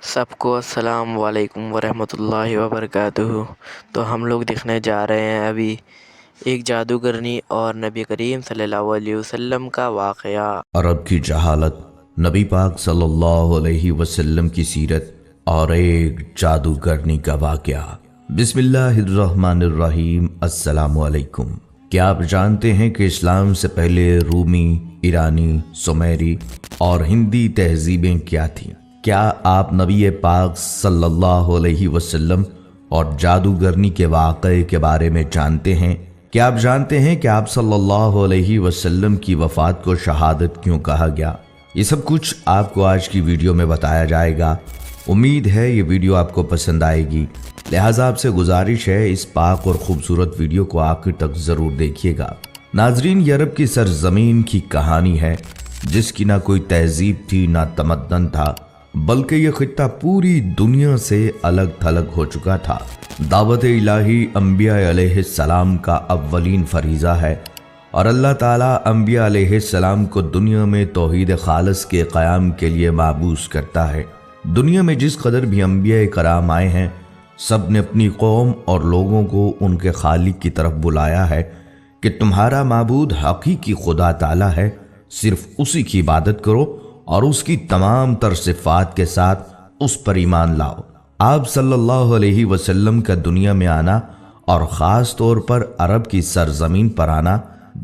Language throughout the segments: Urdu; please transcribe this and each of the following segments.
سب کو السلام علیکم ورحمۃ اللہ وبرکاتہ۔ تو ہم لوگ دیکھنے جا رہے ہیں ابھی ایک جادوگرنی اور نبی کریم صلی اللہ علیہ وسلم کا واقعہ۔ عرب کی جہالت، نبی پاک صلی اللہ علیہ وسلم کی سیرت اور ایک جادوگرنی کا واقعہ۔ بسم اللہ الرحمن الرحیم۔ السلام علیکم۔ کیا آپ جانتے ہیں کہ اسلام سے پہلے رومی، ایرانی، سومیری اور ہندی تہذیبیں کیا تھیں؟ کیا آپ نبی پاک صلی اللہ علیہ وسلم اور جادوگرنی کے واقعے کے بارے میں جانتے ہیں؟ کیا آپ جانتے ہیں کہ آپ صلی اللہ علیہ وسلم کی وفات کو شہادت کیوں کہا گیا؟ یہ سب کچھ آپ کو آج کی ویڈیو میں بتایا جائے گا۔ امید ہے یہ ویڈیو آپ کو پسند آئے گی، لہٰذا آپ سے گزارش ہے اس پاک اور خوبصورت ویڈیو کو آخر تک ضرور دیکھیے گا۔ ناظرین، یہ عرب کی سرزمین کی کہانی ہے جس کی نہ کوئی تہذیب تھی نہ تمدن تھا، بلکہ یہ خطہ پوری دنیا سے الگ تھلگ ہو چکا تھا۔ دعوت الہی انبیاء علیہ السلام کا اولین فریضہ ہے، اور اللہ تعالیٰ انبیاء علیہ السلام کو دنیا میں توحید خالص کے قیام کے لیے مابعوث کرتا ہے۔ دنیا میں جس قدر بھی انبیاء کرام آئے ہیں، سب نے اپنی قوم اور لوگوں کو ان کے خالق کی طرف بلایا ہے کہ تمہارا معبود حقیقی خدا تعالیٰ ہے، صرف اسی کی عبادت کرو اور اس کی تمام تر صفات کے ساتھ اس پر ایمان لاؤ۔ آپ صلی اللہ علیہ وسلم کا دنیا میں آنا اور خاص طور پر عرب کی سرزمین پر آنا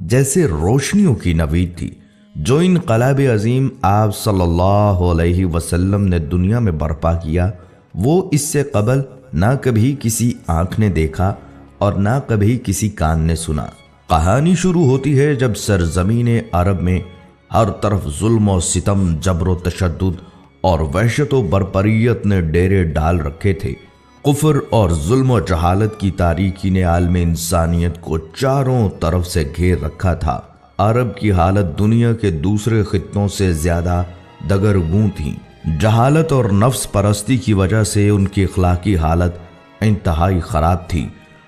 جیسے روشنیوں کی نوید تھی۔ جو انقلاب عظیم آپ صلی اللہ علیہ وسلم نے دنیا میں برپا کیا، وہ اس سے قبل نہ کبھی کسی آنکھ نے دیکھا اور نہ کبھی کسی کان نے سنا۔ کہانی شروع ہوتی ہے جب سرزمین عرب میں ہر طرف ظلم و ستم، جبر و تشدد اور وحشت و بربریت نے ڈیرے ڈال رکھے تھے۔ کفر اور ظلم و جہالت کی تاریکی نے عالم انسانیت کو چاروں طرف سے گھیر رکھا تھا۔ عرب کی حالت دنیا کے دوسرے خطوں سے زیادہ دگرگوں تھی۔ جہالت اور نفس پرستی کی وجہ سے ان کی اخلاقی حالت انتہائی خراب تھی۔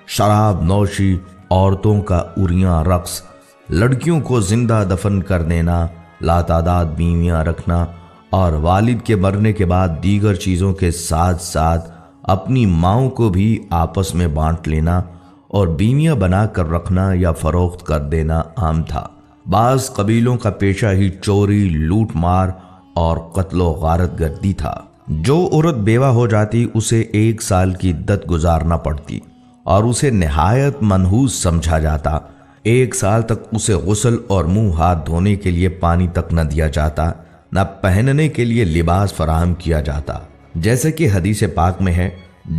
شراب نوشی، عورتوں کا عریاں رقص، لڑکیوں کو زندہ دفن کر دینا، لاتعداد بیویاں رکھنا اور والد کے مرنے کے بعد دیگر چیزوں کے ساتھ ساتھ اپنی ماؤں کو بھی آپس میں بانٹ لینا اور بیویاں بنا کر رکھنا یا فروخت کر دینا عام تھا۔ بعض قبیلوں کا پیشہ ہی چوری، لوٹ مار اور قتل و غارت گردی تھا۔ جو عورت بیوہ ہو جاتی اسے 1 سال کی عدت گزارنا پڑتی اور اسے نہایت منحوس سمجھا جاتا۔ 1 سال تک اسے غسل اور منہ ہاتھ دھونے کے لیے پانی تک نہ دیا جاتا، نہ پہننے کے لیے لباس فراہم کیا جاتا۔ جیسے کہ حدیث پاک میں ہے،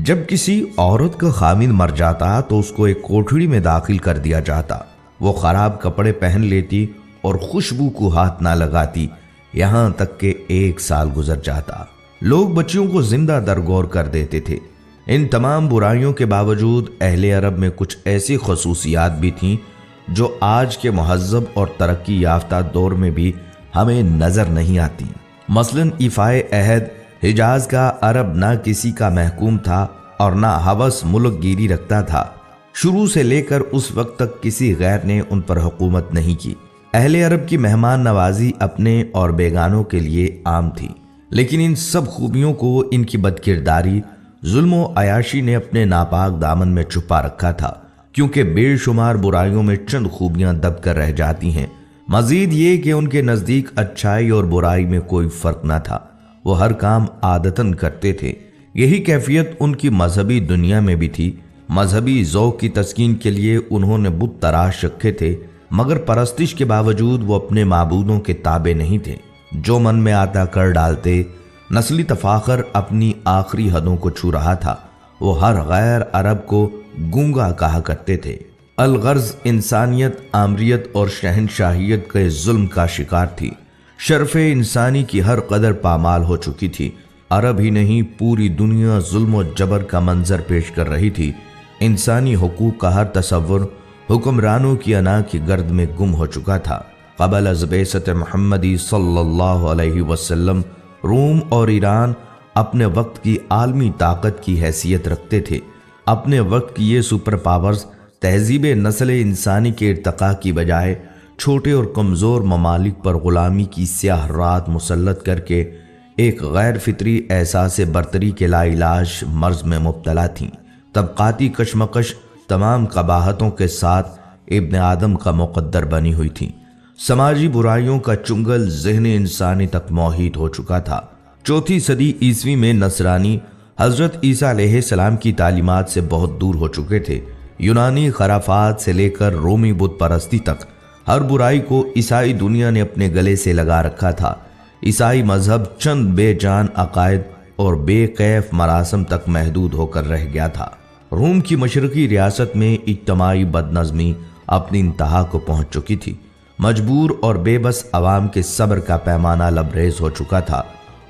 جب کسی عورت کا خامند مر جاتا تو اس کو ایک کوٹھڑی میں داخل کر دیا جاتا۔ وہ خراب کپڑے پہن لیتی اور خوشبو کو ہاتھ نہ لگاتی، یہاں تک کہ 1 سال گزر جاتا۔ لوگ بچیوں کو زندہ درگور کر دیتے تھے۔ ان تمام برائیوں کے باوجود اہل عرب میں کچھ ایسی خصوصیات بھی تھیں جو آج کے مہذب اور ترقی یافتہ دور میں بھی ہمیں نظر نہیں آتی۔ مثلاً ایفائے عہد، حجاز کا عرب نہ کسی کا محکوم تھا اور نہ ہوس ملک گیری رکھتا تھا۔ شروع سے لے کر اس وقت تک کسی غیر نے ان پر حکومت نہیں کی۔ اہل عرب کی مہمان نوازی اپنے اور بیگانوں کے لیے عام تھی، لیکن ان سب خوبیوں کو ان کی بدکرداری، ظلم و عیاشی نے اپنے ناپاک دامن میں چھپا رکھا تھا، کیونکہ بے شمار برائیوں میں چند خوبیاں دب کر رہ جاتی ہیں۔ مزید یہ کہ ان کے نزدیک اچھائی اور برائی میں کوئی فرق نہ تھا، وہ ہر کام عادتاً کرتے تھے۔ یہی کیفیت ان کی مذہبی دنیا میں بھی تھی۔ مذہبی ذوق کی تسکین کے لیے انہوں نے بت تراش رکھے تھے، مگر پرستش کے باوجود وہ اپنے معبودوں کے تابع نہیں تھے۔ جو من میں آتا کر ڈالتے۔ نسلی تفاخر اپنی آخری حدوں کو چھو رہا تھا۔ وہ ہر غیر عرب کو گونگا کہا کرتے تھے۔ الغرض انسانیت، آمریت اور شہنشاہیت کے ظلم کا شکار تھی۔ شرف انسانی کی ہر قدر پامال ہو چکی تھی۔ عرب ہی نہیں، پوری دنیا ظلم و جبر کا منظر پیش کر رہی تھی۔ انسانی حقوق کا ہر تصور حکمرانوں کی انا کی گرد میں گم ہو چکا تھا۔ قبل از بعثت محمدی صلی اللہ علیہ وسلم روم اور ایران اپنے وقت کی عالمی طاقت کی حیثیت رکھتے تھے۔ اپنے وقت کی یہ سپر پاورز تہذیب نسل انسانی کے ارتقاء کی بجائے چھوٹے اور کمزور ممالک پر غلامی کی سیاہ رات مسلط کر کے ایک غیر فطری احساس برتری کے لا علاج مرض میں مبتلا تھیں۔ طبقاتی کشمکش تمام قباحتوں کے ساتھ ابن آدم کا مقدر بنی ہوئی تھی۔ سماجی برائیوں کا چنگل ذہن انسانی تک محیط ہو چکا تھا۔ 4 صدی عیسوی میں نصرانی حضرت عیسیٰ علیہ السلام کی تعلیمات سے بہت دور ہو چکے تھے۔ یونانی خرافات سے لے کر رومی بت پرستی تک ہر برائی کو عیسائی دنیا نے اپنے گلے سے لگا رکھا تھا۔ عیسائی مذہب چند بے جان عقائد اور بے کیف مراسم تک محدود ہو کر رہ گیا تھا۔ روم کی مشرقی ریاست میں اجتماعی بدنظمی اپنی انتہا کو پہنچ چکی تھی۔ مجبور اور بے بس عوام کے صبر کا پیمانہ لبریز ہو چکا تھا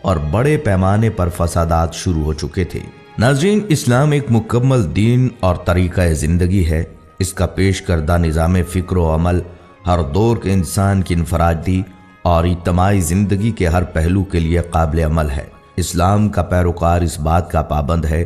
اور بڑے پیمانے پر فسادات شروع ہو چکے تھے۔ ناظرین، اسلام ایک مکمل دین اور طریقہ زندگی ہے۔ اس کا پیش کردہ نظام فکر و عمل ہر دور کے انسان کی انفرادی اور اجتماعی زندگی کے ہر پہلو کے لیے قابل عمل ہے۔ اسلام کا پیروکار اس بات کا پابند ہے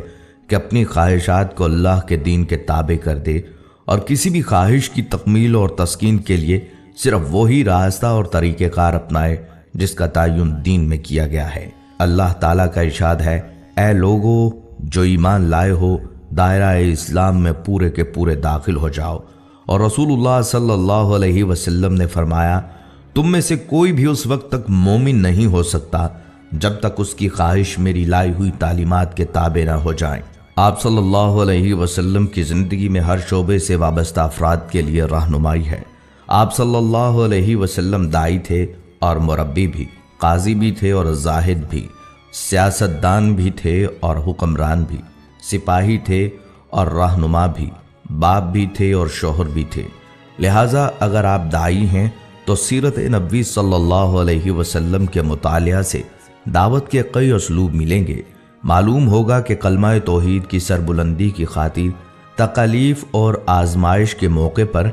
کہ اپنی خواہشات کو اللہ کے دین کے تابع کر دے اور کسی بھی خواہش کی تکمیل اور تسکین کے لیے صرف وہی راستہ اور طریقہ کار اپنائے جس کا تعین دین میں کیا گیا ہے۔ اللہ تعالیٰ کا ارشاد ہے، اے لوگو جو ایمان لائے ہو دائرہ اسلام میں پورے کے پورے داخل ہو جاؤ۔ اور رسول اللہ صلی اللہ علیہ وسلم نے فرمایا، تم میں سے کوئی بھی اس وقت تک مومن نہیں ہو سکتا جب تک اس کی خواہش میری لائی ہوئی تعلیمات کے تابع نہ ہو جائیں۔ آپ صلی اللہ علیہ وسلم کی زندگی میں ہر شعبے سے وابستہ افراد کے لیے رہنمائی ہے۔ آپ صلی اللہ علیہ وسلم داعی تھے اور مربی بھی، قاضی بھی تھے اور زاہد بھی، سیاستدان بھی تھے اور حکمران بھی، سپاہی تھے اور رہنما بھی، باپ بھی تھے اور شوہر بھی تھے۔ لہٰذا اگر آپ داعی ہیں تو سیرت نبوی صلی اللہ علیہ وسلم کے مطالعہ سے دعوت کے کئی اسلوب ملیں گے۔ معلوم ہوگا کہ کلمہ توحید کی سربلندی کی خاطر تکالیف اور آزمائش کے موقع پر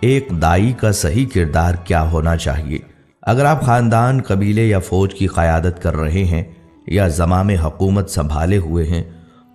ایک داعی کا صحیح کردار کیا ہونا چاہیے۔ اگر آپ خاندان، قبیلے یا فوج کی قیادت کر رہے ہیں یا زمام حکومت سنبھالے ہوئے ہیں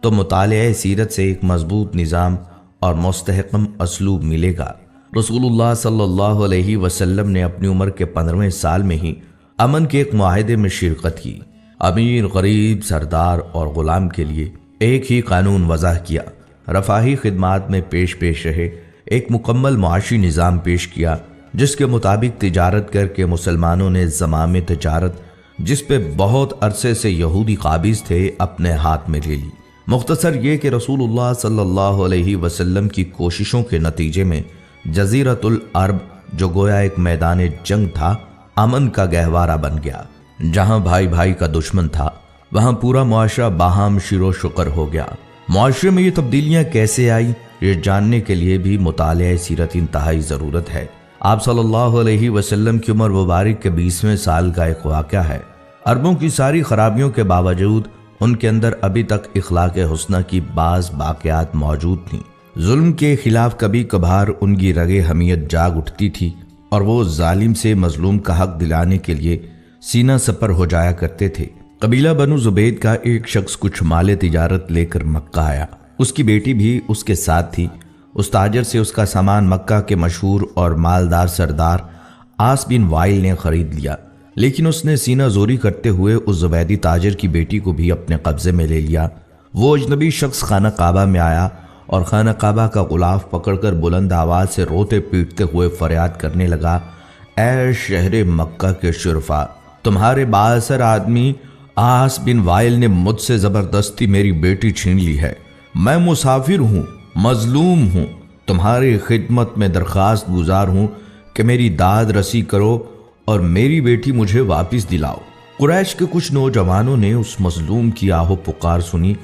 تو مطالعہ سیرت سے ایک مضبوط نظام اور مستحکم اسلوب ملے گا۔ رسول اللہ صلی اللہ علیہ وسلم نے اپنی عمر کے 15ویں سال میں ہی امن کے ایک معاہدے میں شرکت کی۔ امیر، غریب، سردار اور غلام کے لیے ایک ہی قانون وضع کیا، رفاہی خدمات میں پیش رہے، ایک مکمل معاشی نظام پیش کیا جس کے مطابق تجارت کر کے مسلمانوں نے زمام تجارت جس پہ بہت عرصے سے یہودی قابض تھے اپنے ہاتھ میں لے لی۔ مختصر یہ کہ رسول اللہ صلی اللہ علیہ وسلم کی کوششوں کے نتیجے میں جزیرۃ العرب جو گویا ایک میدان جنگ تھا، امن کا گہوارہ بن گیا۔ جہاں بھائی بھائی کا دشمن تھا وہاں پورا معاشرہ باہم شیر و شکر ہو گیا۔ معاشرے میں یہ تبدیلیاں کیسے آئی، یہ جاننے کے لیے بھی مطالعہ سیرت انتہائی ضرورت ہے۔ آپ صلی اللہ علیہ وسلم کی عمر مبارک کے 20ویں سال کا ایک واقعہ ہے۔ عربوں کی ساری خرابیوں کے باوجود ان کے اندر ابھی تک اخلاق حسنہ کی بعض باقیات موجود تھیں۔ ظلم کے خلاف کبھی کبھار ان کی رگے حمیت جاگ اٹھتی تھی اور وہ ظالم سے مظلوم کا حق دلانے کے لیے سینہ سپر ہو جایا کرتے تھے۔ قبیلہ بنو زبید کا ایک شخص کچھ مال تجارت لے کر مکہ آیا۔ اس کی بیٹی بھی اس کے ساتھ تھی۔ اس تاجر سے اس کا سامان مکہ کے مشہور اور مالدار سردار عاص بن وائل نے خرید لیا، لیکن اس نے سینہ زوری کرتے ہوئے اس زبیدی تاجر کی بیٹی کو بھی اپنے قبضے میں لے لیا۔ وہ اجنبی شخص خانہ کعبہ میں آیا اور خانہ کعبہ کا غلاف پکڑ کر بلند آواز سے روتے پیٹتے ہوئے فریاد کرنے لگا، اے شہر مکہ کے شرفا، تمہارے بااثر آدمی عاص بن وائل نے مجھ سے زبردستی میری بیٹی چھین لی ہے۔ میں مسافر ہوں، مظلوم ہوں، تمہاری خدمت میں درخواست گزار ہوں کہ میری داد رسی کرو اور میری بیٹی مجھے واپس دلاؤ۔ قریش کے کچھ نوجوانوں نے اس مظلوم کی آہو پکار سنی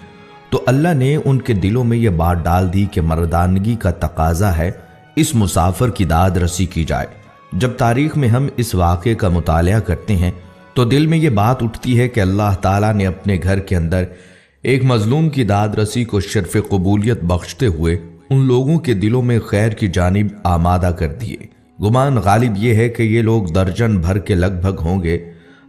تو اللہ نے ان کے دلوں میں یہ بات ڈال دی کہ مردانگی کا تقاضا ہے اس مسافر کی داد رسی کی جائے۔ جب تاریخ میں ہم اس واقعے کا مطالعہ کرتے ہیں تو دل میں یہ بات اٹھتی ہے کہ اللہ تعالیٰ نے اپنے گھر کے اندر ایک مظلوم کی داد رسی کو شرف قبولیت بخشتے ہوئے ان لوگوں کے دلوں میں خیر کی جانب آمادہ کر دیے۔ گمان غالب یہ ہے کہ یہ لوگ درجن بھر کے لگ بھگ ہوں گے۔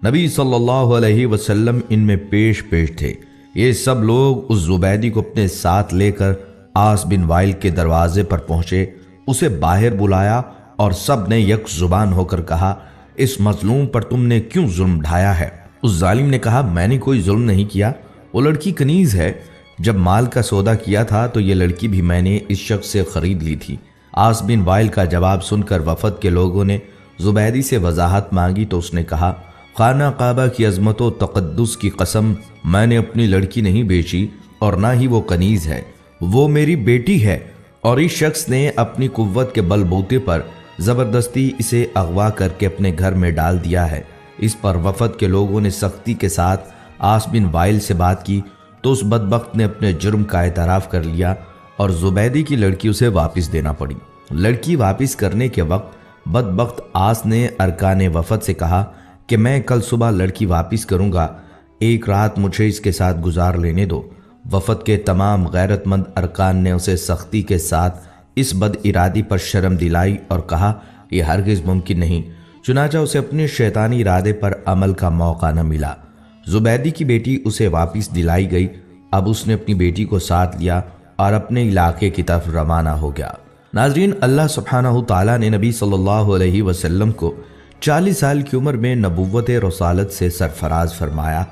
نبی صلی اللہ علیہ وسلم ان میں پیش تھے۔ یہ سب لوگ اس زبیدی کو اپنے ساتھ لے کر عاص بن وائل کے دروازے پر پہنچے، اسے باہر بلایا اور سب نے یک زبان ہو کر کہا، اس مظلوم پر تم نے کیوں ظلم ڈھایا ہے؟ اس ظالم نے کہا میں نے کوئی ظلم نہیں کیا، وہ لڑکی کنیز ہے، جب مال کا سودا کیا تھا تو یہ لڑکی بھی میں نے اس شخص سے خرید لی تھی۔ عاص بن وائل کا جواب سن کر وفد کے لوگوں نے زبیدی سے وضاحت مانگی تو اس نے کہا خانہ کعبہ کی عظمت و تقدس کی قسم، میں نے اپنی لڑکی نہیں بیچی اور نہ ہی وہ کنیز ہے، وہ میری بیٹی ہے، اور اس شخص نے اپنی قوت کے بل بوتے پر زبردستی اسے اغوا کر کے اپنے گھر میں ڈال دیا ہے۔ اس پر وفد کے لوگوں نے سختی کے ساتھ عاص بن وائل سے بات کی تو اس بدبخت نے اپنے جرم کا اعتراف کر لیا اور زبیدی کی لڑکی اسے واپس دینا پڑی۔ لڑکی واپس کرنے کے وقت بدبخت عاص نے ارکان وفد سے کہا کہ میں کل صبح لڑکی واپس کروں گا، ایک رات مجھے اس کے ساتھ گزار لینے دو۔ وفد کے تمام غیرت مند ارکان نے اسے سختی کے ساتھ اس بد ارادی پر شرم دلائی اور کہا یہ ہرگز ممکن نہیں، چنانچہ اسے اپنے شیطانی ارادے پر عمل کا موقع نہ ملا۔ زبیدی کی بیٹی اسے واپس دلائی گئی۔ اب اس نے اپنی بیٹی کو ساتھ لیا اور اپنے علاقے کی طرف روانہ ہو گیا۔ ناظرین، اللہ سبحانہ تعالیٰ نے نبی صلی اللہ علیہ وسلم کو 40 سال کی عمر میں نبوت رسالت سے سرفراز فرمایا۔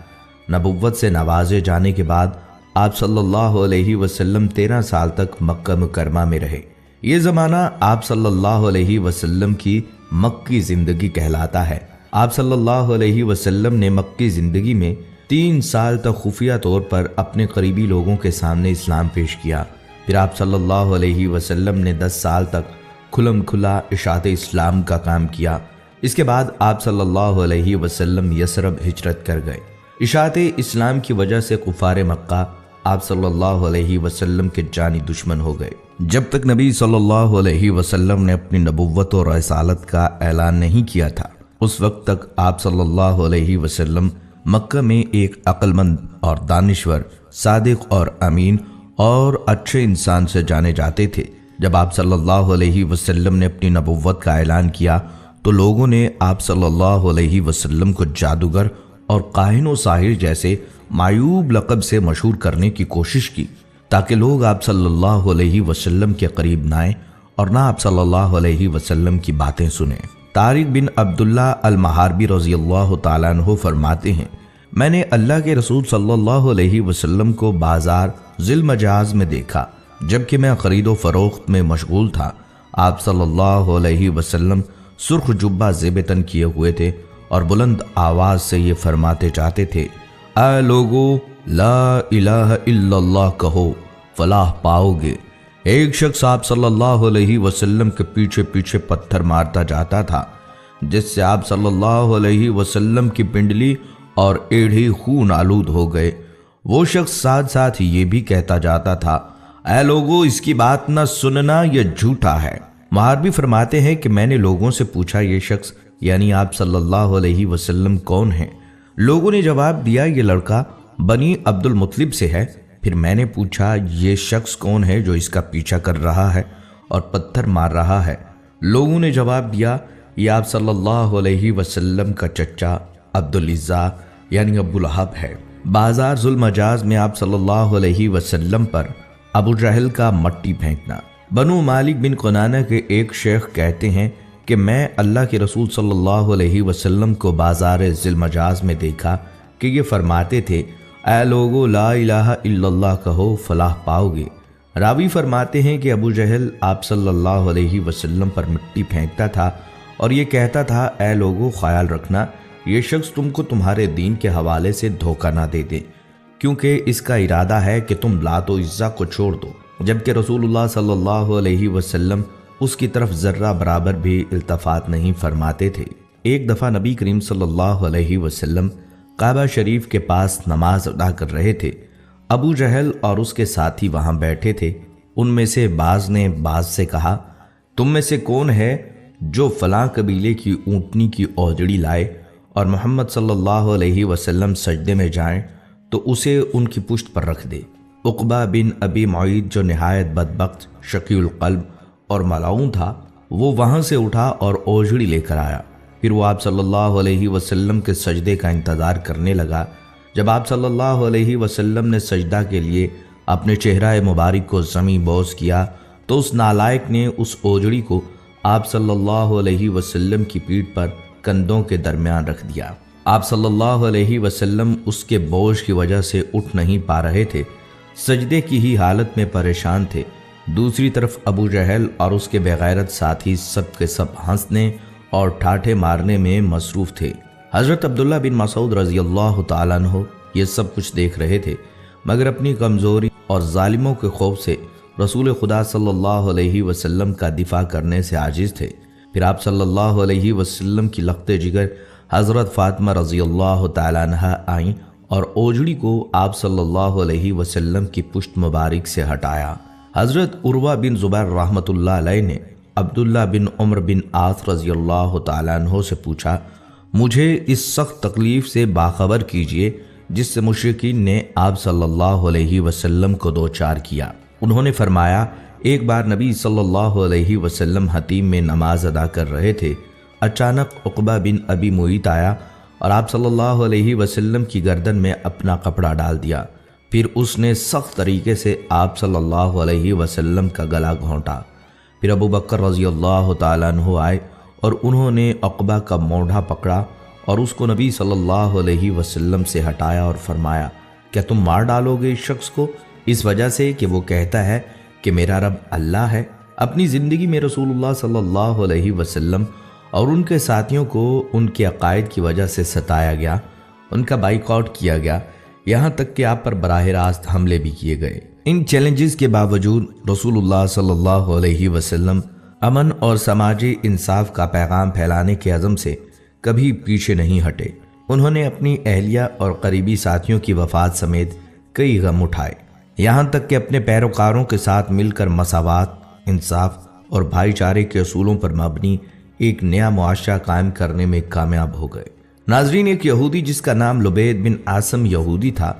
نبوت سے نوازے جانے کے بعد آپ صلی اللہ علیہ وسلم 13 سال تک مکہ مکرمہ میں رہے۔ یہ زمانہ آپ صلی اللہ علیہ وسلم کی مکی زندگی کہلاتا ہے۔ آپ صلی اللہ علیہ وسلم نے مکی زندگی میں 3 سال تک خفیہ طور پر اپنے قریبی لوگوں کے سامنے اسلام پیش کیا۔ پھر آپ صلی اللہ علیہ وسلم نے 10 سال تک کھلم کھلا اشاعت اسلام کا کام کیا۔ اس کے بعد آپ صلی اللہ علیہ وسلم یثرب ہجرت کر گئے۔ اشاعت اسلام کی وجہ سے کفار مکہ آپ صلی اللہ علیہ وسلم کے جانی دشمن ہو گئے۔ جب تک نبی صلی اللہ علیہ وسلم نے اپنی نبوت اور رسالت کا اعلان نہیں کیا تھا، اس وقت تک آپ صلی اللہ علیہ وسلم مکہ میں ایک عقل مند اور دانشور، صادق اور امین اور اچھے انسان سے جانے جاتے تھے۔ جب آپ صلی اللہ علیہ وسلم نے اپنی نبوت کا اعلان کیا تو لوگوں نے آپ صلی اللہ علیہ وسلم کو جادوگر اور کاہن و ساحر جیسے معیوب لقب سے مشہور کرنے کی کوشش کی تاکہ لوگ آپ صلی اللہ علیہ وسلم کے قریب نہ آئیں اور نہ آپ صلی اللہ علیہ وسلم کی باتیں سنیں۔ طارق بن عبداللہ المحاربی رضی اللہ تعالیٰ عنہ فرماتے ہیں میں نے اللہ کے رسول صلی اللہ علیہ وسلم کو بازار ذی المجاز میں دیکھا جبکہ میں خرید و فروخت میں مشغول تھا۔ آپ صلی اللہ علیہ وسلم سرخ جبہ زیب تن کیے ہوئے تھے اور بلند آواز سے یہ فرماتے جاتے تھے اے لوگو لا الہ الا اللہ کہو فلاح پاؤ گے۔ ایک شخص آپ صلی اللہ علیہ وسلم کے پیچھے پیچھے پتھر مارتا جاتا تھا جس سے آپ صلی اللہ علیہ وسلم کی پنڈلی اور ایڑھی خون آلود ہو گئے۔ وہ شخص ساتھ ساتھ یہ بھی کہتا جاتا تھا اے لوگو اس کی بات نہ سننا، یہ جھوٹا ہے۔ محاربی فرماتے ہیں کہ میں نے لوگوں سے پوچھا یہ شخص یعنی آپ صلی اللہ علیہ وسلم کون ہیں؟ لوگوں نے جواب دیا یہ لڑکا بنی عبد المطلب سے ہے۔ پھر میں نے پوچھا یہ شخص کون ہے جو اس کا پیچھا کر رہا ہے اور پتھر مار رہا ہے؟ لوگوں نے جواب دیا یہ آپ صلی اللہ علیہ وسلم کا چچا عبدالعزیٰ یعنی ابو لہب ہے۔ بازار ذی المجاز میں آپ صلی اللہ علیہ وسلم پر ابو جہل کا مٹی پھینکنا۔ بنو مالک بن کنانہ کے ایک شیخ کہتے ہیں کہ میں اللہ کے رسول صلی اللہ علیہ وسلم کو بازار ذی المجاز میں دیکھا کہ یہ فرماتے تھے اے لوگو لا الہ الا اللہ کہو فلاح پاؤ گے۔ راوی فرماتے ہیں کہ ابو جہل آپ صلی اللہ علیہ وسلم پر مٹی پھینکتا تھا اور یہ کہتا تھا اے لوگو خیال رکھنا یہ شخص تم کو تمہارے دین کے حوالے سے دھوکہ نہ دے دے، کیونکہ اس کا ارادہ ہے کہ تم لات و عزا کو چھوڑ دو، جبکہ رسول اللہ صلی اللہ علیہ وسلم اس کی طرف ذرہ برابر بھی التفات نہیں فرماتے تھے۔ ایک دفعہ نبی کریم صلی اللہ علیہ وسلم کعبہ شریف کے پاس نماز ادا کر رہے تھے۔ ابو جہل اور اس کے ساتھی وہاں بیٹھے تھے۔ ان میں سے بعض نے بعض سے کہا تم میں سے کون ہے جو فلاں قبیلے کی اونٹنی کی اوجڑی لائے اور محمد صلی اللہ علیہ وسلم سجدے میں جائیں تو اسے ان کی پشت پر رکھ دے۔ عقبہ بن ابی معیط جو نہایت بدبخت، شقی القلب اور ملعون تھا، وہ وہاں سے اٹھا اور اوجڑی لے کر آیا۔ پھر وہ آپ صلی اللہ علیہ وسلم کے سجدے کا انتظار کرنے لگا۔ جب آپ صلی اللہ علیہ وسلم نے سجدہ کے لیے اپنے چہرہ مبارک کو زمین بوس کیا تو اس نالائق نے اس اوجڑی کو آپ صلی اللہ علیہ وسلم کی پیٹھ پر کندھوں کے درمیان رکھ دیا۔ آپ صلی اللہ علیہ وسلم اس کے بوجھ کی وجہ سے اٹھ نہیں پا رہے تھے، سجدے کی ہی حالت میں پریشان تھے۔ دوسری طرف ابو جہل اور اس کے بغیرت ساتھی سب کے سب ہنسنے اور ٹھاٹھے مارنے میں مصروف تھے۔ حضرت عبداللہ بن مسعود رضی اللہ تعالیٰ عنہ یہ سب کچھ دیکھ رہے تھے، مگر اپنی کمزوری اور ظالموں کے خوف سے رسول خدا صلی اللہ علیہ وسلم کا دفاع کرنے سے عاجز تھے۔ پھر آپ صلی اللہ علیہ وسلم کی لخت جگر حضرت فاطمہ رضی اللہ تعالیٰ عنہ آئیں اور اوجڑی کو آپ صلی اللہ علیہ وسلم کی پشت مبارک سے ہٹایا۔ حضرت عروہ بن زبیر رحمۃ اللہ علیہ نے عبداللہ بن عمر بن عاص رضی اللہ تعالیٰ عنہ سے پوچھا، مجھے اس سخت تکلیف سے باخبر کیجئے جس سے مشرکین نے آپ صلی اللہ علیہ وسلم کو دوچار کیا۔ انہوں نے فرمایا، ایک بار نبی صلی اللہ علیہ وسلم حتیم میں نماز ادا کر رہے تھے، اچانک عقبہ بن ابی معیط آیا اور آپ صلی اللہ علیہ وسلم کی گردن میں اپنا کپڑا ڈال دیا، پھر اس نے سخت طریقے سے آپ صلی اللہ علیہ وسلم کا گلا گھونٹا۔ پھر ابو بکر رضی اللہ تعالیٰ عنہ آئے اور انہوں نے عقبہ کا موڈھا پکڑا اور اس کو نبی صلی اللہ علیہ وسلم سے ہٹایا اور فرمایا، کیا تم مار ڈالو گے اس شخص کو اس وجہ سے کہ وہ کہتا ہے کہ میرا رب اللہ ہے؟ اپنی زندگی میں رسول اللہ صلی اللہ علیہ وسلم اور ان کے ساتھیوں کو ان کے عقائد کی وجہ سے ستایا گیا، ان کا بائیکاٹ کیا گیا، یہاں تک کہ آپ پر براہ راست حملے بھی کیے گئے۔ ان چیلنجز کے باوجود رسول اللہ صلی اللہ علیہ وسلم امن اور سماجی انصاف کا پیغام پھیلانے کے عزم سے کبھی پیچھے نہیں ہٹے۔ انہوں نے اپنی اہلیہ اور قریبی ساتھیوں کی وفات سمیت کئی غم اٹھائے، یہاں تک کہ اپنے پیروکاروں کے ساتھ مل کر مساوات، انصاف اور بھائی چارے کے اصولوں پر مبنی ایک نیا معاشرہ قائم کرنے میں کامیاب ہو گئے۔ ناظرین، ایک یہودی جس کا نام لبید بن عاصم یہودی تھا،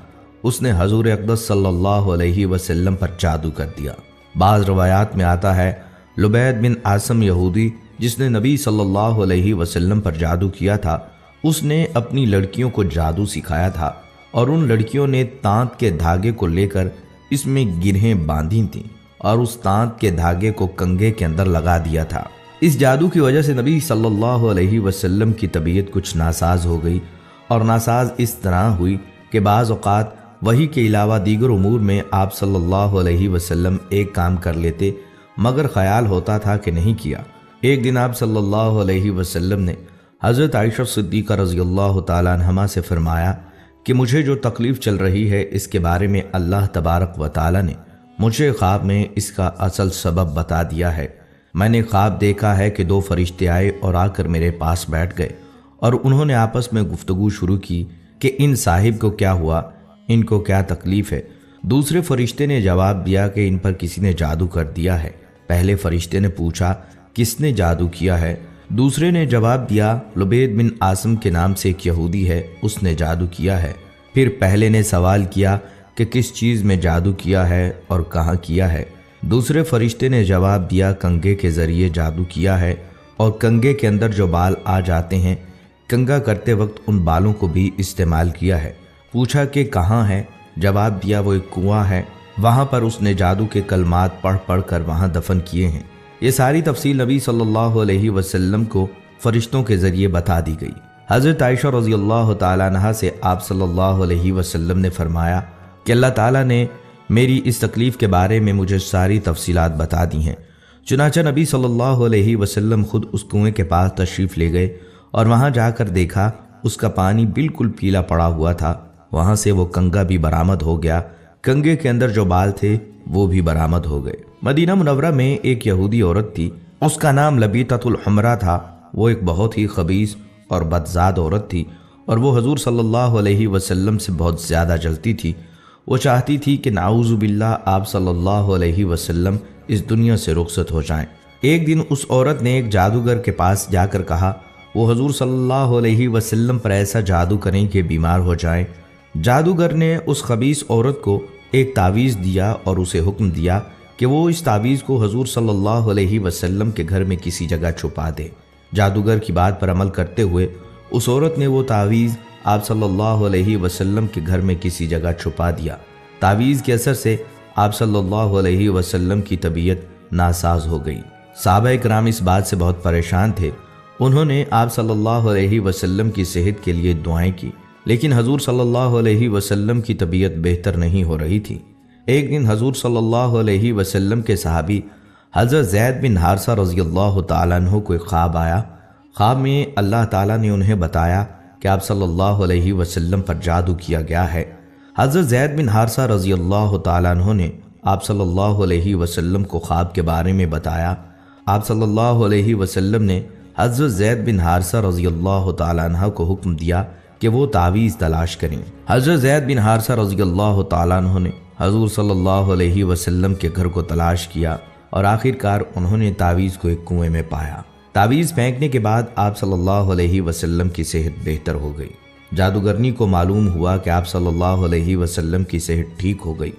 اس نے حضور اقدس صلی اللہ علیہ وسلم پر جادو کر دیا۔ بعض روایات میں آتا ہے لبید بن عاصم یہودی جس نے نبی صلی اللہ علیہ وسلم پر جادو کیا تھا، اس نے اپنی لڑکیوں کو جادو سکھایا تھا اور ان لڑکیوں نے تانت کے دھاگے کو لے کر اس میں گرہیں باندھی تھیں اور اس تانت کے دھاگے کو کنگھے کے اندر لگا دیا تھا۔ اس جادو کی وجہ سے نبی صلی اللہ علیہ وسلم کی طبیعت کچھ ناساز ہو گئی، اور ناساز اس طرح ہوئی کہ بعض اوقات وحی کے علاوہ دیگر امور میں آپ صلی اللہ علیہ وسلم ایک کام کر لیتے مگر خیال ہوتا تھا کہ نہیں کیا۔ ایک دن آپ صلی اللہ علیہ وسلم نے حضرت عائشہ صدیقہ رضی اللہ تعالیٰ عنہا سے فرمایا کہ مجھے جو تکلیف چل رہی ہے اس کے بارے میں اللہ تبارک و تعالیٰ نے مجھے خواب میں اس کا اصل سبب بتا دیا ہے۔ میں نے خواب دیکھا ہے کہ دو فرشتے آئے اور آ کر میرے پاس بیٹھ گئے اور انہوں نے آپس میں گفتگو شروع کی کہ ان صاحب کو کیا ہوا، ان کو کیا تکلیف ہے۔ دوسرے فرشتے نے جواب دیا کہ ان پر کسی نے جادو کر دیا ہے۔ پہلے فرشتے نے پوچھا کس نے جادو کیا ہے؟ دوسرے نے جواب دیا لبید بن عاصم کے نام سے ایک یہودی ہے، اس نے جادو کیا ہے۔ پھر پہلے نے سوال کیا کہ کس چیز میں جادو کیا ہے اور کہاں کیا ہے؟ دوسرے فرشتے نے جواب دیا کنگھے کے ذریعے جادو کیا ہے اور کنگھے کے اندر جو بال آ جاتے ہیں کنگھا کرتے وقت ان بالوں کو بھی استعمال کیا ہے۔ پوچھا کہ کہاں ہے؟ جواب دیا وہ ایک کنواں ہے، وہاں پر اس نے جادو کے کلمات پڑھ پڑھ کر وہاں دفن کیے ہیں۔ یہ ساری تفصیل نبی صلی اللہ علیہ وسلم کو فرشتوں کے ذریعے بتا دی گئی۔ حضرت عائشہ رضی اللہ تعالیٰ عنہا سے آپ صلی اللہ علیہ وسلم نے فرمایا کہ اللہ تعالیٰ نے میری اس تکلیف کے بارے میں مجھے ساری تفصیلات بتا دی ہیں۔ چنانچہ نبی صلی اللہ علیہ وسلم خود اس کنویں کے پاس تشریف لے گئے اور وہاں جا کر دیکھا اس کا پانی بالکل پیلا پڑا ہوا تھا۔ وہاں سے وہ کنگھا بھی برآمد ہو گیا، کنگھے کے اندر جو بال تھے وہ بھی برآمد ہو گئے۔ مدینہ منورہ میں ایک یہودی عورت تھی، اس کا نام لبیطۃ الحمرا تھا۔ وہ ایک بہت ہی خبیث اور بدذات عورت تھی اور وہ حضور صلی اللہ علیہ وسلم سے بہت زیادہ جلتی تھی۔ وہ چاہتی تھی کہ نعوذ باللہ آپ صلی اللہ علیہ وسلم اس دنیا سے رخصت ہو جائیں۔ ایک دن اس عورت نے ایک جادوگر کے پاس جا کر کہا وہ حضور صلی اللہ علیہ وسلم پر ایسا جادو کریں کہ بیمار ہو جائیں۔ جادوگر نے اس خبیث عورت کو ایک تعویذ دیا اور اسے حکم دیا کہ وہ اس تعویذ کو حضور صلی اللہ علیہ وسلم کے گھر میں کسی جگہ چھپا دے۔ جادوگر کی بات پر عمل کرتے ہوئے اس عورت نے وہ تعویذ آپ صلی اللہ علیہ وسلم کے گھر میں کسی جگہ چھپا دیا۔ تعویذ کے اثر سے آپ صلی اللہ علیہ وسلم کی طبیعت ناساز ہو گئی۔ صحابہ کرام اس بات سے بہت پریشان تھے انہوں نے آپ صلی اللہ علیہ وسلم کی صحت کے لیے دعائیں کی، لیکن حضور صلی اللہ علیہ وسلم کی طبیعت بہتر نہیں ہو رہی تھی۔ ایک دن حضور صلی اللہ علیہ وسلم کے صحابی حضرت زید بن حارثہ رضی اللہ تعالیٰ عنہ کو ایک خواب آیا۔ خواب میں اللہ تعالیٰ نے انہیں بتایا کہ آپ صلی اللہ علیہ وسلم پر جادو کیا گیا ہے۔ حضرت زید بن حارثہ رضی اللہ تعالیٰ عنہ نے آپ صلی اللہ علیہ وسلم کو خواب کے بارے میں بتایا۔ آپ صلی اللہ علیہ وسلم نے حضرت زید بن حارثہ رضی اللہ تعالیٰ عنہ کو حکم دیا کہ وہ تعویذ تلاش کریں۔ حضرت زید بن حارثہ رضی اللہ تعالیٰ عنہ نے حضور صلی اللہ علیہ وسلم کے گھر کو تلاش کیا اور آخر کار انہوں نے تعویذ کو ایک کنویں میں پایا۔ تعویذ پھینکنے کے بعد آپ صلی اللہ علیہ وسلم کی صحت بہتر ہو گئی۔ جادوگرنی کو معلوم ہوا کہ آپ صلی اللہ علیہ وسلم کی صحت ٹھیک ہو گئی۔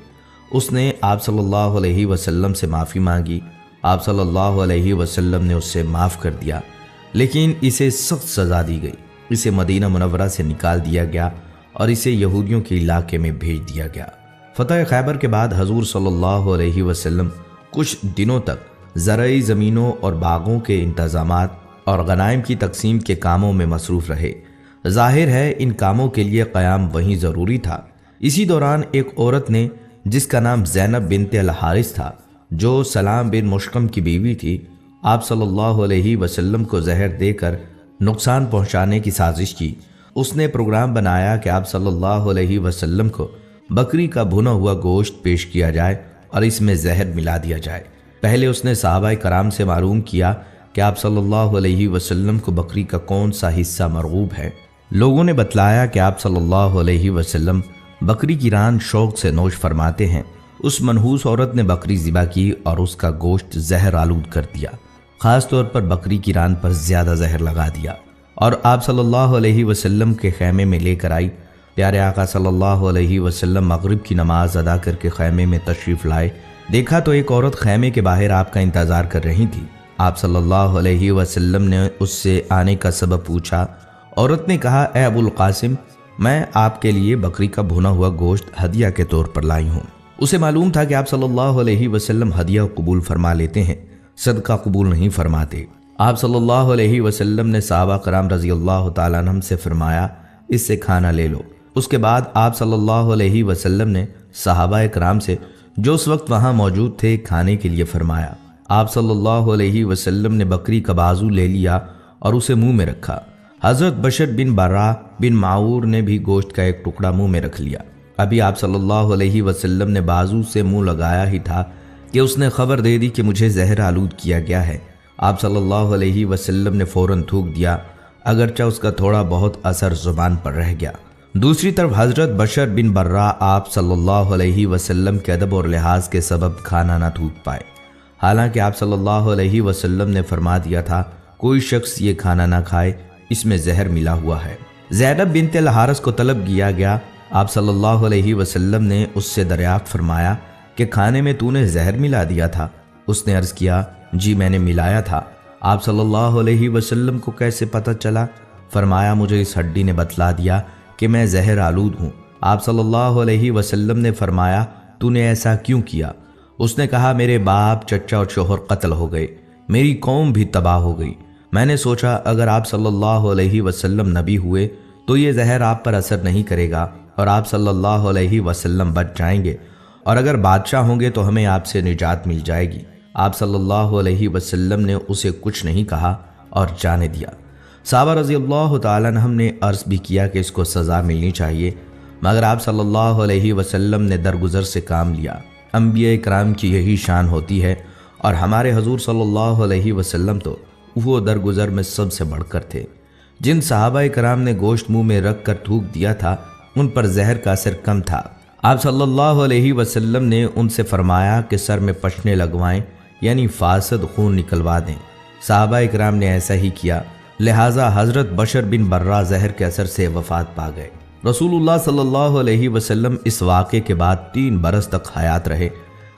اس نے آپ صلی اللہ علیہ وسلم سے معافی مانگی۔ آپ صلی اللہ علیہ وسلم نے اس سے معاف کر دیا، لیکن اسے سخت سزا دی گئی۔ اسے مدینہ منورہ سے نکال دیا گیا اور اسے یہودیوں کے علاقے میں بھیج دیا گیا۔ فتح خیبر کے بعد حضور صلی اللہ علیہ وسلم کچھ دنوں تک زرعی زمینوں اور باغوں کے انتظامات اور غنائم کی تقسیم کے کاموں میں مصروف رہے۔ ظاہر ہے ان کاموں کے لیے قیام وہیں ضروری تھا۔ اسی دوران ایک عورت نے جس کا نام زینب بنت الحارث تھا، جو سلام بن مشکم کی بیوی تھی، آپ صلی اللہ علیہ وسلم کو زہر دے کر نقصان پہنچانے کی سازش کی۔ اس نے پروگرام بنایا کہ آپ صلی اللہ علیہ وسلم کو بکری کا بھنا ہوا گوشت پیش کیا جائے اور اس میں زہر ملا دیا جائے۔ پہلے اس نے صحابہ کرام سے معلوم کیا کہ آپ صلی اللہ علیہ وسلم کو بکری کا کون سا حصہ مرغوب ہے۔ لوگوں نے بتلایا کہ آپ صلی اللہ علیہ وسلم بکری کی ران شوق سے نوش فرماتے ہیں۔ اس منحوس عورت نے بکری ذبح کی اور اس کا گوشت زہر آلود کر دیا، خاص طور پر بکری کی ران پر زیادہ زہر لگا دیا اور آپ صلی اللہ علیہ وسلم کے خیمے میں لے کر آئی۔ پیارے آقا صلی اللہ علیہ وسلم مغرب کی نماز ادا کر کے خیمے میں تشریف لائے۔ دیکھا تو ایک عورت خیمے کے باہر آپ کا انتظار کر رہی تھی۔ آپ صلی اللہ علیہ وسلم نے اس سے آنے کا سبب پوچھا۔ عورت نے کہا، اے ابو القاسم، میں آپ کے لیے بکری کا بھنا ہوا گوشت ہدیہ کے طور پر لائی ہوں۔ اسے معلوم تھا کہ آپ صلی اللہ علیہ وسلم ہدیہ قبول فرما لیتے ہیں، صدقہ قبول نہیں فرماتے۔ آپ صلی اللہ علیہ وسلم نے صحابہ کرام رضی اللہ تعالیٰ عنہم سے فرمایا، اس سے کھانا لے لو۔ اس کے بعد آپ صلی اللہ علیہ وسلم نے صحابہ کرام سے جو اس وقت وہاں موجود تھے کھانے کے لیے فرمایا۔ آپ صلی اللہ علیہ وسلم نے بکری کا بازو لے لیا اور اسے منہ میں رکھا۔ حضرت بشر بن برا بن معور نے بھی گوشت کا ایک ٹکڑا منہ میں رکھ لیا۔ ابھی آپ صلی اللہ علیہ وسلم نے بازو سے منہ لگایا ہی تھا کہ اس نے خبر دے دی کہ مجھے زہر آلود کیا گیا ہے۔ آپ صلی اللہ علیہ وسلم نے فوراً تھوک دیا، اگرچہ اس کا تھوڑا بہت اثر زبان پر رہ گیا۔ دوسری طرف حضرت بشر بن برا آپ صلی اللہ علیہ وسلم کے ادب اور لحاظ کے سبب کھانا نہ تھوک پائے، حالانکہ آپ صلی اللہ علیہ وسلم نے فرما دیا تھا کوئی شخص یہ کھانا نہ کھائے، اس میں زہر ملا ہوا ہے۔ زینب بنت الحارث کو طلب کیا گیا۔ آپ صلی اللہ علیہ وسلم نے اس سے دریافت فرمایا کہ کھانے میں تو نے زہر ملا دیا تھا؟ اس نے عرض کیا، جی میں نے ملایا تھا۔ آپ صلی اللہ علیہ وسلم کو کیسے پتہ چلا؟ فرمایا، مجھے اس ہڈی نے بتلا دیا کہ میں زہر آلود ہوں۔ آپ صلی اللہ علیہ وسلم نے فرمایا، تو نے ایسا کیوں کیا؟ اس نے کہا، میرے باپ، چچا اور شوہر قتل ہو گئے، میری قوم بھی تباہ ہو گئی۔ میں نے سوچا اگر آپ صلی اللہ علیہ وسلم نبی ہوئے تو یہ زہر آپ پر اثر نہیں کرے گا اور آپ صلی اللہ علیہ وسلم بچ جائیں گے، اور اگر بادشاہ ہوں گے تو ہمیں آپ سے نجات مل جائے گی۔ آپ صلی اللہ علیہ وسلم نے اسے کچھ نہیں کہا اور جانے دیا۔ صحابہ رضی اللہ تعالیٰ عنہم نے عرض بھی کیا کہ اس کو سزا ملنی چاہیے، مگر آپ صلی اللہ علیہ وسلم نے درگزر سے کام لیا۔ انبیاء کرام کی یہی شان ہوتی ہے، اور ہمارے حضور صلی اللہ علیہ وسلم تو وہ درگزر میں سب سے بڑھ کر تھے۔ جن صحابہ کرام نے گوشت منہ میں رکھ کر تھوک دیا تھا ان پر زہر کا اثر کم تھا۔ آپ صلی اللہ علیہ وسلم نے ان سے فرمایا کہ سر میں پشنے لگوائیں، یعنی فاسد خون نکلوا دیں۔ صحابہ کرام نے ایسا ہی کیا، لہٰذا حضرت بشر بن برا زہر کے اثر سے وفات پا گئے۔ رسول اللہ صلی اللہ علیہ وسلم اس واقعے کے بعد 3 برس تک حیات رہے،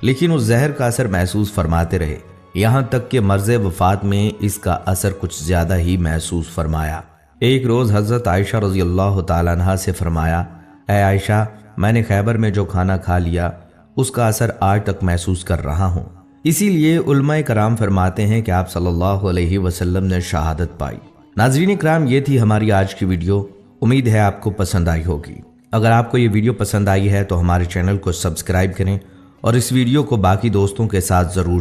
لیکن اس زہر کا اثر محسوس فرماتے رہے، یہاں تک کہ مرض وفات میں اس کا اثر کچھ زیادہ ہی محسوس فرمایا۔ ایک روز حضرت عائشہ رضی اللہ تعالیٰ عنہ سے فرمایا، اے عائشہ، میں نے خیبر میں جو کھانا کھا لیا اس کا اثر آج تک محسوس کر رہا ہوں۔ اسی لیے علماء کرام فرماتے ہیں کہ آپ صلی اللہ علیہ وسلم نے شہادت پائی۔ ناظرین کرام، یہ تھی ہماری آج کی ویڈیو، امید ہے آپ کو پسند آئی ہوگی۔ اگر آپ کو یہ ویڈیو پسند آئی ہے تو ہمارے چینل کو سبسکرائب کریں اور اس ویڈیو کو باقی دوستوں کے ساتھ ضرور